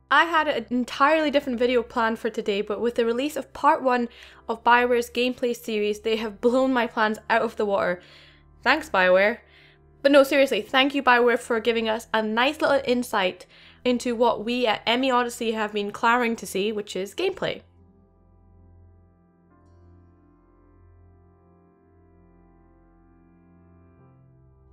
I had an entirely different video planned for today, but with the release of part 1 of Bioware's gameplay series, they have blown my plans out of the water. Thanks, Bioware. But no, seriously, thank you, Bioware, for giving us a nice little insight into what we at MEOdyssey have been clamoring to see, which is gameplay.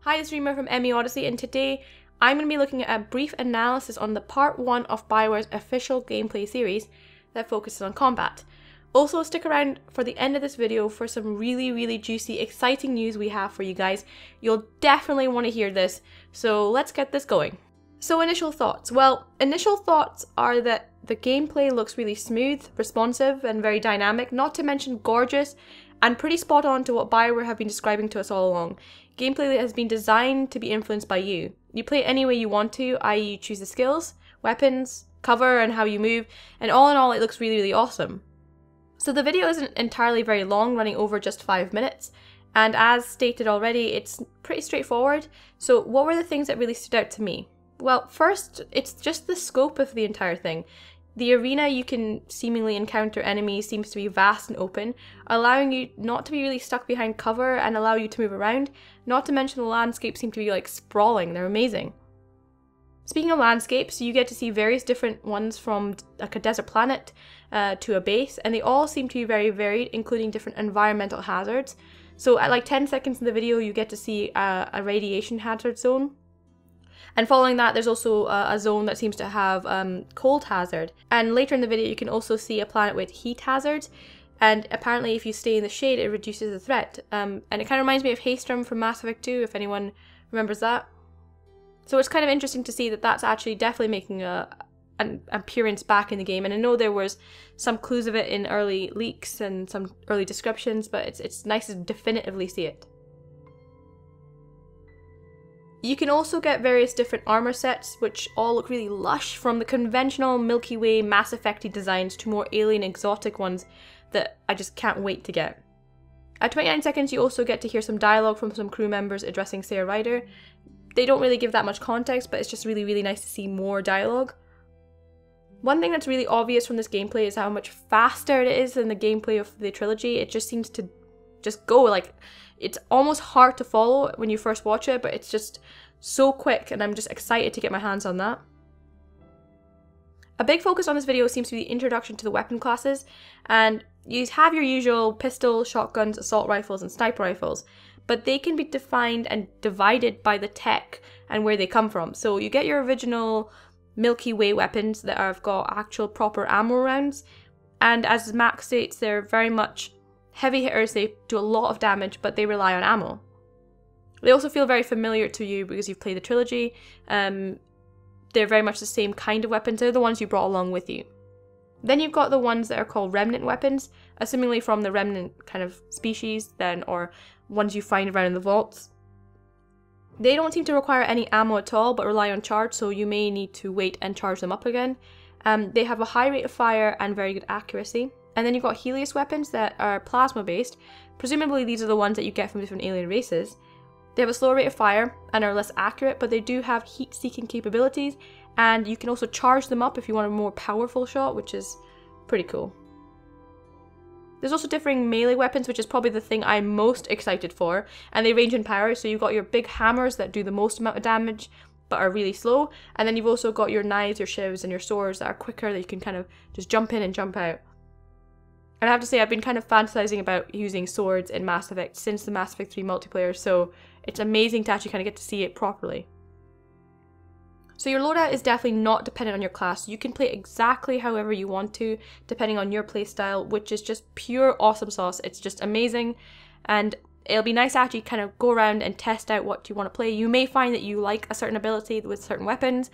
Hi, it's Rima from MEOdyssey, and today I'm going to be looking at a brief analysis on the part 1 of Bioware's official gameplay series that focuses on combat. Also, stick around for the end of this video for some really juicy, exciting news we have for you guys. You'll definitely want to hear this, so let's get this going. So initial thoughts. Well, initial thoughts are that the gameplay looks really smooth, responsive, and very dynamic, not to mention gorgeous, and pretty spot on to what Bioware have been describing to us all along. Gameplay that has been designed to be influenced by you. You play it any way you want to, i.e. you choose the skills, weapons, cover, and how you move, and all in all it looks really awesome. So the video isn't entirely very long, running over just 5 minutes, and as stated already, it's pretty straightforward. So what were the things that really stood out to me? Well, first, it's just the scope of the entire thing. The arena you can seemingly encounter enemies seems to be vast and open, allowing you not to be really stuck behind cover and allow you to move around, not to mention the landscapes seem to be like sprawling, they're amazing. Speaking of landscapes, you get to see various different ones from like a desert planet to a base, and they all seem to be very varied, including different environmental hazards. So at like 10 seconds in the video you get to see a radiation hazard zone. And following that, there's also a zone that seems to have cold hazard. And later in the video, you can also see a planet with heat hazards. And apparently, if you stay in the shade, it reduces the threat. And it kind of reminds me of Haystrom from Mass Effect 2, if anyone remembers that. So it's kind of interesting to see that that's actually definitely making an appearance back in the game. And I know there was some clues of it in early leaks and some early descriptions, but it's nice to definitively see it. You can also get various different armor sets, which all look really lush, from the conventional Milky Way Mass Effect-y designs to more alien exotic ones that I just can't wait to get. At 29 seconds you also get to hear some dialogue from some crew members addressing Sarah Ryder. They don't really give that much context, but it's just really nice to see more dialogue. One thing that's really obvious from this gameplay is how much faster it is than the gameplay of the trilogy. It just seems to just go, like, it's almost hard to follow when you first watch it, but it's just so quick, and I'm just excited to get my hands on that. A big focus on this video seems to be the introduction to the weapon classes, and you have your usual pistol, shotguns, assault rifles, and sniper rifles, but they can be defined and divided by the tech and where they come from. So you get your original Milky Way weapons that have got actual proper ammo rounds, and as Max states, they're very much heavy hitters. They do a lot of damage, but they rely on ammo. They also feel very familiar to you because you've played the trilogy. They're very much the same kind of weapons. They're the ones you brought along with you. Then you've got the ones that are called remnant weapons, assumingly from the remnant kind of species, or ones you find around in the vaults. They don't seem to require any ammo at all, but rely on charge, so you may need to wait and charge them up again. They have a high rate of fire and very good accuracy. And then you've got Helios weapons that are plasma based. Presumably these are the ones that you get from different alien races. They have a slower rate of fire and are less accurate, but they do have heat-seeking capabilities, and you can also charge them up if you want a more powerful shot, which is pretty cool. There's also differing melee weapons, which is probably the thing I'm most excited for, and they range in power. So you've got your big hammers that do the most amount of damage, but are really slow, and then you've also got your knives, your shivs, and your swords that are quicker, that you can kind of just jump in and jump out. And I have to say, I've been kind of fantasizing about using swords in Mass Effect since the Mass Effect 3 multiplayer, so it's amazing to actually kind of get to see it properly. So your loadout is definitely not dependent on your class. You can play exactly however you want to, depending on your playstyle, which is just pure awesome sauce. It's just amazing, and it'll be nice to actually kind of go around and test out what you want to play. You may find that you like a certain ability with certain weapons.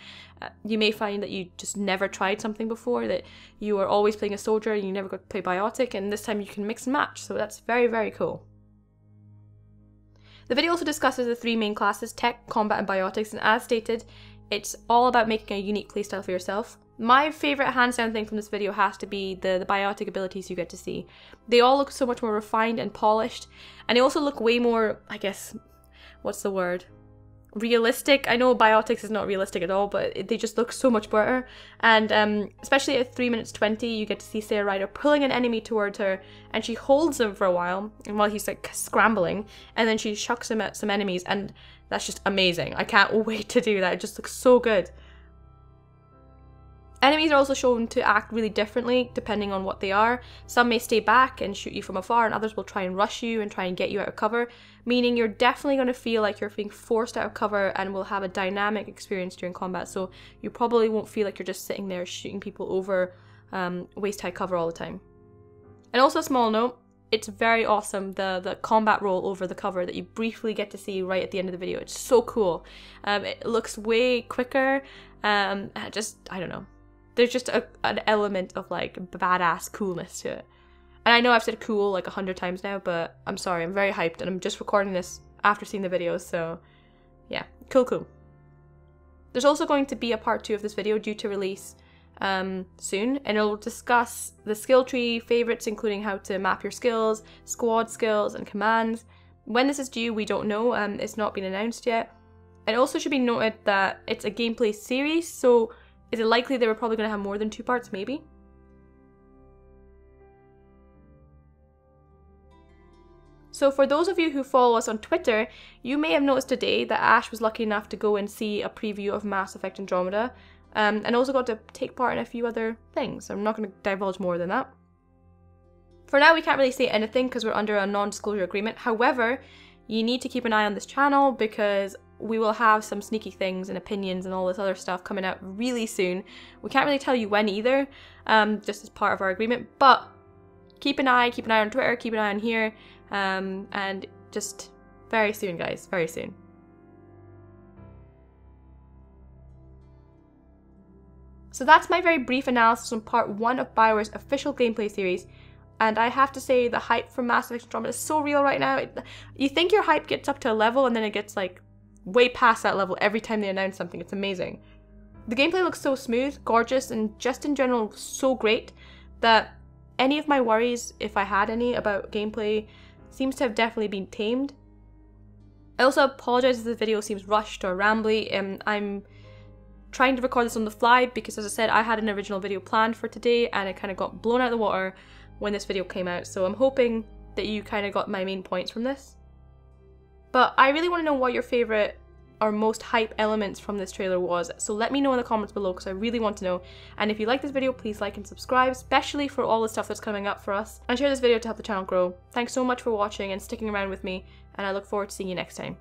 You may find that you just never tried something before, that you are always playing a soldier and you never got to play biotic, and this time you can mix and match, so that's very cool. The video also discusses the 3 main classes, tech, combat, and biotics, and as stated, it's all about making a unique playstyle for yourself. My favourite hands down thing from this video has to be the biotic abilities you get to see. They all look so much more refined and polished, and they also look way more, I guess, what's the word? realistic. I know Biotics is not realistic at all, but they just look so much better. And especially at 3 minutes 20, you get to see Sailor Rider pulling an enemy towards her, and she holds him for a while, and while he's like scrambling, and then she chucks him at some enemies, and that's just amazing. I can't wait to do that. It just looks so good. Enemies are also shown to act really differently depending on what they are. Some may stay back and shoot you from afar, and others will try and rush you and try and get you out of cover, meaning you're definitely going to feel like you're being forced out of cover and will have a dynamic experience during combat, so you probably won't feel like you're just sitting there shooting people over waist-high cover all the time. And also a small note, it's very awesome, the combat roll over the cover that you briefly get to see right at the end of the video. It's so cool. It looks way quicker, I don't know. There's just an element of like badass coolness to it. And I know I've said cool like 100 times now, but I'm sorry, I'm very hyped and I'm just recording this after seeing the videos, so yeah, cool. There's also going to be a part 2 of this video due to release soon, and it'll discuss the skill tree, favorites including how to map your skills, squad skills and commands. When this is due, we don't know, it's not been announced yet. And it also should be noted that it's a gameplay series, so is it likely they were probably going to have more than 2 parts? Maybe. So for those of you who follow us on Twitter, you may have noticed today that Ash was lucky enough to go and see a preview of Mass Effect Andromeda, and also got to take part in a few other things. I'm not going to divulge more than that. For now, we can't really say anything because we're under a non-disclosure agreement. However, you need to keep an eye on this channel because we will have some sneaky things and opinions and all this other stuff coming out really soon. We can't really tell you when either, just as part of our agreement, but keep an eye on Twitter, keep an eye on here, and just very soon, guys, very soon. So that's my very brief analysis on part 1 of Bioware's official gameplay series, and I have to say the hype for Mass Effect Andromeda is so real right now. You think your hype gets up to a level and then it gets like way past that level every time they announce something. It's amazing. The gameplay looks so smooth, gorgeous, and just in general so great that any of my worries, if I had any, about gameplay seems to have definitely been tamed. I also apologize if the video seems rushed or rambly. I'm trying to record this on the fly because, as I said, I had an original video planned for today and it kind of got blown out of the water when this video came out, so I'm hoping that you kind of got my main points from this. But I really want to know what your favourite or most hype elements from this trailer was, so let me know in the comments below because I really want to know. And if you like this video, please like and subscribe, especially for all the stuff that's coming up for us, and share this video to help the channel grow. Thanks so much for watching and sticking around with me, and I look forward to seeing you next time.